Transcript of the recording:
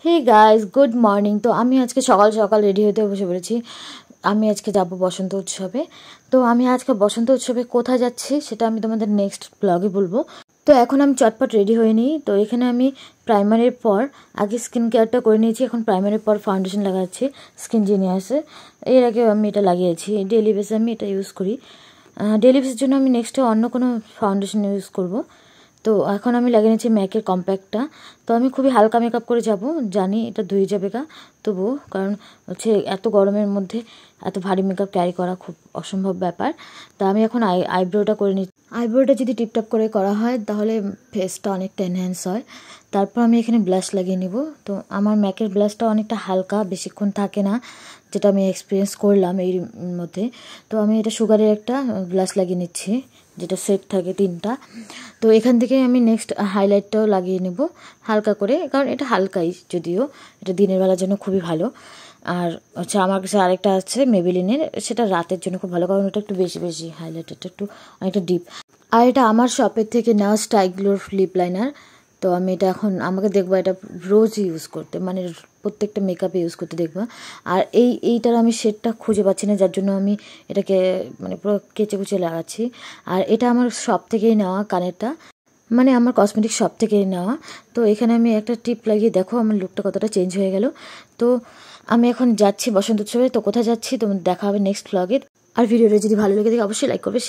Hey guys, good morning. তো আমি আজকে সকাল সকাল রেডি হতে বসে পড়েছি। আমি আজকে যাব বসন্ত উৎসবে। তো আমি আজকে বসন্ত উৎসবে কোথায় যাচ্ছি সেটা আমি তোমাদের নেক্সট ব্লগে বলবো। তো এখন আমি চটপট রেডি হয়ে নিই। তো এখানে আমি প্রাইমারের পর আগে স্কিন কেয়ারটা করে নিয়েছি, এখন প্রাইমারের পর ফাউন্ডেশন লাগাচ্ছি স্কিন জিনিয়াসে। এর আগে আমি এটা লাগিয়েছি, ডেলি বেসে আমি এটা ইউজ করি। ডেলি বেসের জন্য আমি নেক্সটে অন্য কোনো ফাউন্ডেশন ইউজ করব। তো এখন আমি লাগিয়ে নিচ্ছি ম্যাকের কম্প্যাক্টটা। তো আমি খুবই হালকা মেকআপ করে যাব, জানি এটা ধুয়ে যাবে গা, তবুও কারণ হচ্ছে এত গরমের মধ্যে এত ভারী মেকআপ ক্যারি করা খুব অসম্ভব ব্যাপার। তা আমি এখন আইব্রোটা করে নিচ্ছি। আইব্রোটা যদি টিপটপ করে করা হয় তাহলে ফেসটা অনেকটা এনহ্যান্স হয়। তারপর আমি এখানে ব্লাশ লাগিয়ে নিব। তো আমার ম্যাকের ব্লাশটা অনেকটা হালকা, বেশিক্ষণ থাকে না, যেটা আমি এক্সপিরিয়েন্স করলাম এর মধ্যে। তো আমি এটা সুগারের একটা ব্লাশ লাগিয়ে নিচ্ছি, যেটা সেট থাকে 3টা। তো এখান থেকে আমি নেক্সট হাইলাইটটাও লাগিয়ে নেব হালকা করে, কারণ এটা হালকাই, যদিও এটা দিনের বেলার জন্য খুবই ভালো। আর হচ্ছে আমার কাছে আরেকটা আছে মেবেলিনের, সেটা রাতের জন্য খুব ভালো, কারণ ওটা একটু বেশি বেশি হাইলাইট, এটা একটু অনেকটা ডিপ। আর এটা আমার শপের থেকে নেওয়া স্টাইগ্লোর লিপ লাইনার। তো আমি এটা এখন আমাকে দেখবো এটা রোজই ইউজ করতে, মানে প্রত্যেকটা মেকআপে ইউজ করতে দেখবো। আর এইটার আমি শেডটা খুঁজে পাচ্ছি না, যার জন্য আমি এটাকে মানে পুরো কেচে কুচে লাগাচ্ছি। আর এটা আমার শপ থেকেই নেওয়া কানেরটা, মানে আমার কসমেটিক শপ থেকেই নেওয়া। তো এখানে আমি একটা টিপ লাগিয়ে দেখো আমার লুকটা কতটা চেঞ্জ হয়ে গেল। তো আমি এখন যাচ্ছি বসন্ত উৎসবে। তো কোথায় যাচ্ছি তোমার দেখা হবে নেক্সট ব্লগে। আর ভিডিওটা যদি ভালো লেগে থাকে অবশ্যই লাইক করবে।